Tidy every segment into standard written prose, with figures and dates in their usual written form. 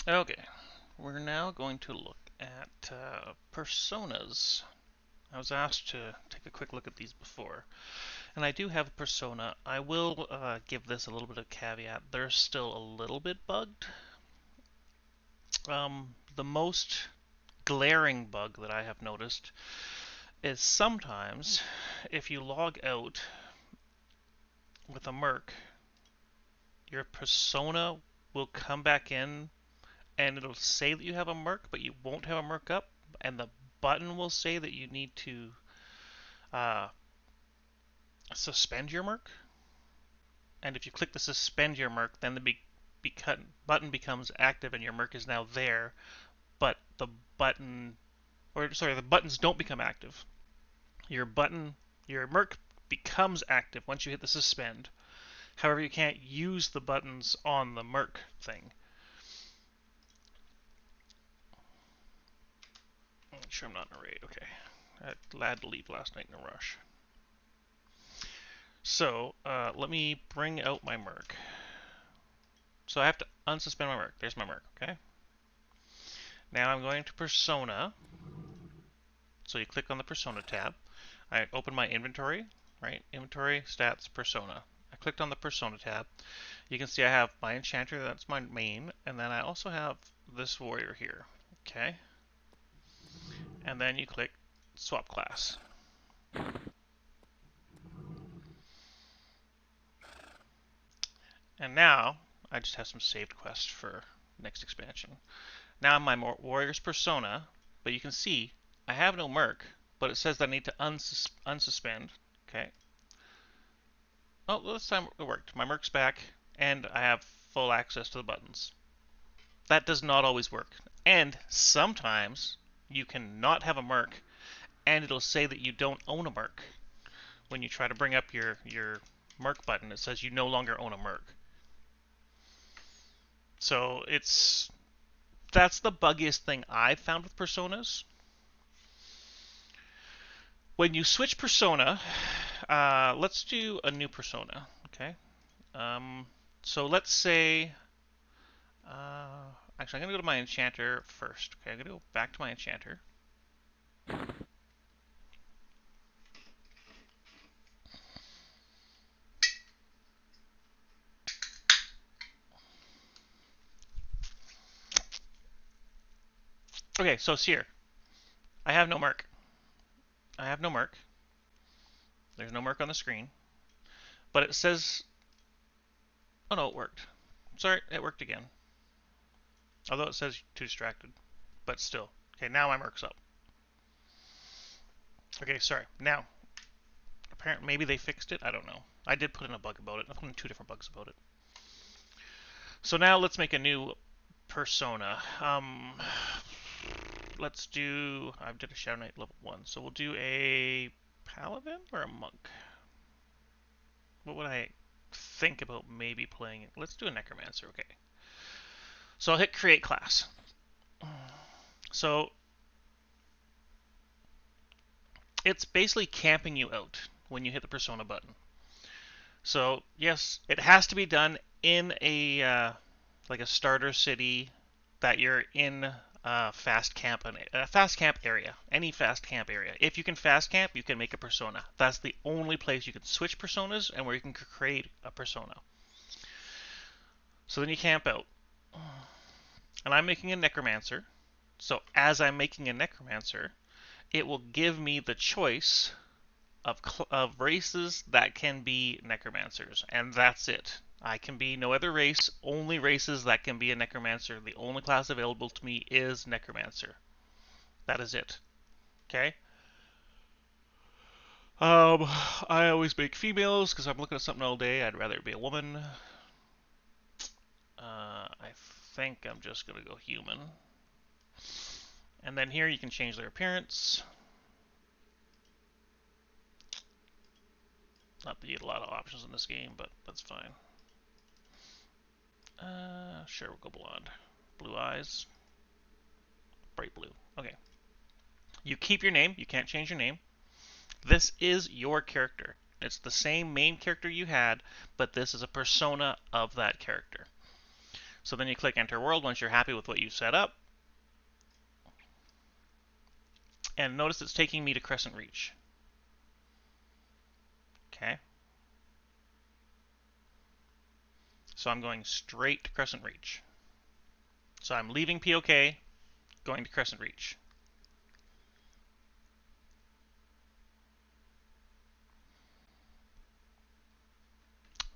Okay, we're now going to look at personas. I was asked to take a quick look at these before, and I do have a persona. I will give this a little bit of caveat. They're still a little bit bugged. The most glaring bug that I have noticed is sometimes if you log out with a merc, your persona will come back in and it'll say that you have a merc, but you won't have a merc up, and the button will say that you need to uh, suspend your merc. And if you click the suspend your merc, then the button becomes active and your merc is now there, but the buttons don't become active. Your merc becomes active once you hit the suspend. However, you can't use the buttons on the merc thing. Make sure I'm not in a raid. Okay. I had to leave last night in a rush. So, let me bring out my merc. So I have to unsuspend my merc. There's my merc, okay? Now I'm going to Persona. So you click on the Persona tab. I open my inventory, right? Inventory, stats, Persona. I clicked on the Persona tab. You can see I have my Enchanter, that's my main, and then I also have this warrior here, okay? And then you click Swap Class. And now, I just have some saved quests for next expansion. Now I'm my warrior's Persona, but you can see I have no merc, but it says that I need to unsuspend, okay? Oh, this time it worked. My merc's back, and I have full access to the buttons. That does not always work. And sometimes you can not have a merc, and it'll say that you don't own a merc. When you try to bring up your merc button, it says you no longer own a merc. So that's the buggiest thing I've found with personas. When you switch persona, let's do a new persona, okay? So let's say, actually, I'm going to go to my enchanter first. Okay, I'm going to go back to my enchanter. Okay, so it's here. I have no merc. I have no merc. There's no merc on the screen. But it says, oh no, it worked. Sorry, it worked again. Although it says too distracted. But still. Okay, now my merc's up. Okay, sorry. Now, apparently, maybe they fixed it. I don't know. I did put in a bug about it. I put in 2 different bugs about it. So now let's make a new persona. Let's do. I did a Shadow Knight level 1, so we'll do a paladin or a monk. What would I think about maybe playing? Let's do a necromancer. Okay. So I'll hit create class. So it's basically camping you out when you hit the persona button. So yes, it has to be done in a like a starter city that you're in a fast camp area, any fast camp area. If you can fast camp, you can make a persona. That's the only place you can switch personas and where you can create a persona. So then you camp out. And I'm making a necromancer. So as I'm making a necromancer, it will give me the choice of races that can be necromancers, and that's it. I can be no other race, only races that can be a necromancer. The only class available to me is necromancer. That is it. Okay? I always make females because I'm looking at something all day. I'd rather it be a woman. I think I'm just going to go human. And then here you can change their appearance. Not that you get a lot of options in this game, but that's fine. Sure, we'll go blonde. Blue eyes. Bright blue. Okay. You keep your name. You can't change your name. This is your character. It's the same main character you had, but this is a persona of that character. So then you click Enter World once you're happy with what you set up. And notice it's taking me to Crescent Reach. Okay. So I'm going straight to Crescent Reach. So I'm leaving POK, going to Crescent Reach.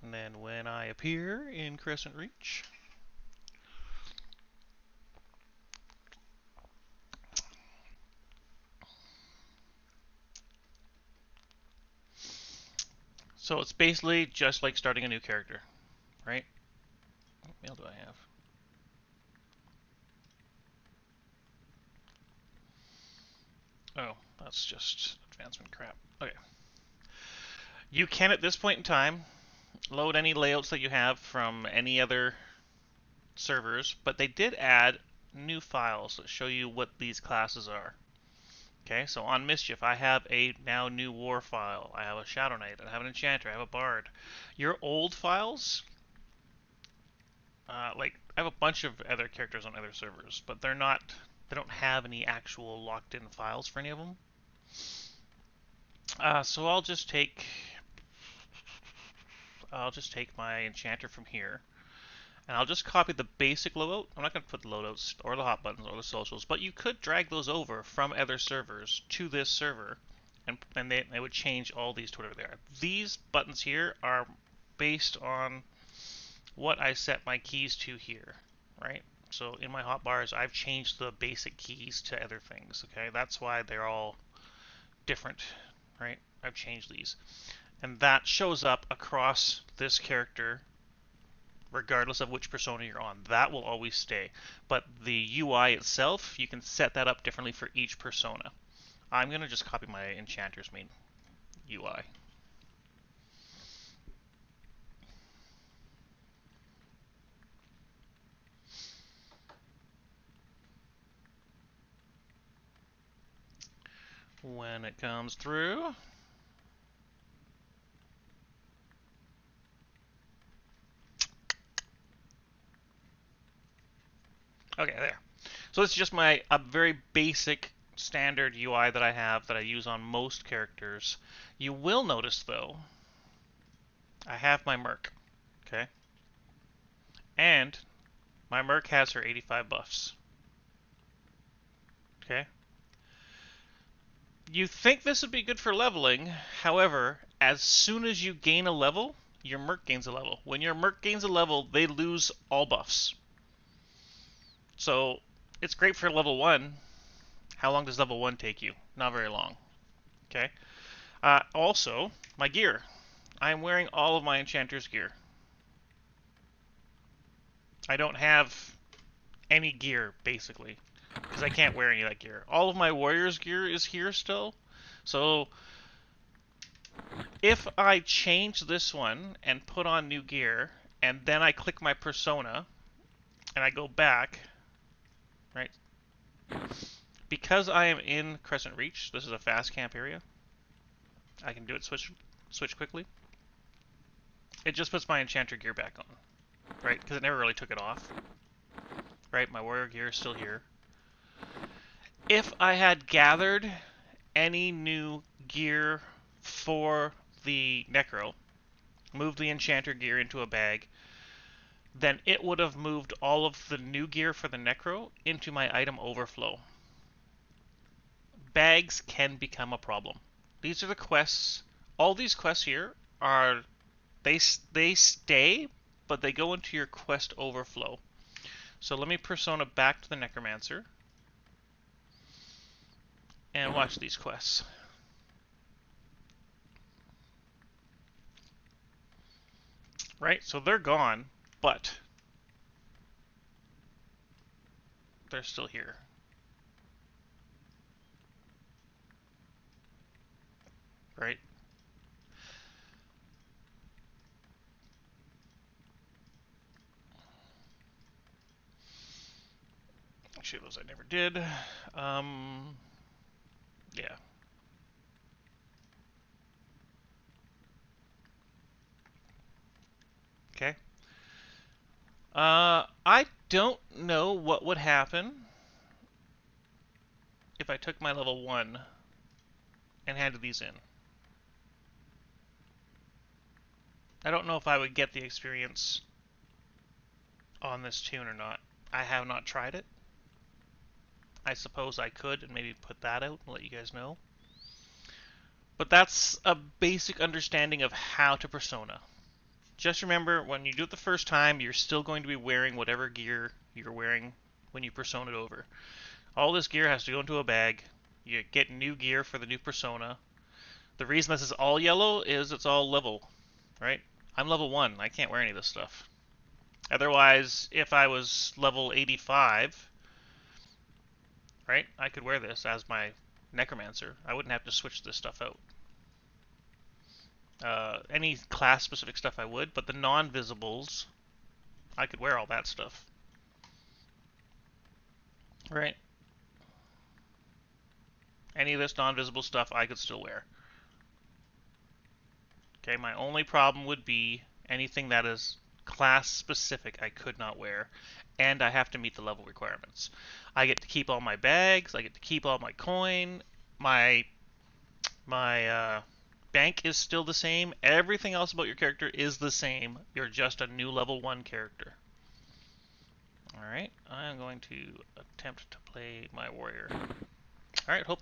And then when I appear in Crescent Reach, so it's basically just like starting a new character, right? What mail do I have? Oh, that's just advancement crap. Okay. You can, at this point in time, load any layouts that you have from any other servers, but they did add new files that show you what these classes are. Okay, so on Mischief, I have a now new war file. I have a Shadow Knight. I have an Enchanter. I have a Bard. Your old files, like I have a bunch of other characters on other servers, but they're not. They don't have any actual locked-in files for any of them. So I'll just take my Enchanter from here, and I'll just copy the basic loadout. I'm not going to put the loadouts or the hot buttons or the socials, but you could drag those over from other servers to this server, and they would change all these to whatever they are. These buttons here are based on what I set my keys to here, right? So in my hotbars, I've changed the basic keys to other things, okay? That's why they're all different, right? I've changed these. And that shows up across this character regardless of which persona you're on. That will always stay. But the UI itself, you can set that up differently for each persona. I'm going to just copy my Enchanter's main UI. When it comes through, okay, there. So this is just a very basic standard UI that I have that I use on most characters. You will notice though, I have my Merc, okay? And my Merc has her 85 buffs. Okay? You think this would be good for leveling, however, as soon as you gain a level, your Merc gains a level. When your Merc gains a level, they lose all buffs. So it's great for level 1. How long does level 1 take you? Not very long. Okay? Also, my gear. I'm wearing all of my Enchanter's gear. I don't have any gear, basically, because I can't wear any of that gear. All of my Warrior's gear is here still. So if I change this one and put on new gear, and then I click my persona, and I go back, right? Because I am in Crescent Reach, this is a fast camp area. I can do it switch quickly. It just puts my Enchanter gear back on, right? Because it never really took it off. Right, my warrior gear is still here. If I had gathered any new gear for the Necro, moved the Enchanter gear into a bag, then it would have moved all of the new gear for the Necro into my item overflow. Bags can become a problem. These are the quests. All these quests here are they stay, but they go into your quest overflow. So let me persona back to the Necromancer and watch these quests. Right? So they're gone, but they're still here. Right? Actually, those I never did. Yeah. Okay. I don't know what would happen if I took my level 1 and handed these in. I don't know if I would get the experience on this tune or not. I have not tried it. I suppose I could and maybe put that out and let you guys know. But that's a basic understanding of how to persona. Just remember, when you do it the first time, you're still going to be wearing whatever gear you're wearing when you persona it over. All this gear has to go into a bag. You get new gear for the new persona. The reason this is all yellow is it's all level, right? I'm level 1. I can't wear any of this stuff. Otherwise, if I was level 85, right, I could wear this as my necromancer. I wouldn't have to switch this stuff out. Any class-specific stuff I would, but the non-visibles, I could wear all that stuff. Right? Any of this non-visible stuff I could still wear. Okay, my only problem would be anything that is class-specific I could not wear, and I have to meet the level requirements. I get to keep all my bags, I get to keep all my coin, my bank is still the same. Everything else about your character is the same. You're just a new level 1 character. Alright, I'm going to attempt to play my warrior. Alright, hope that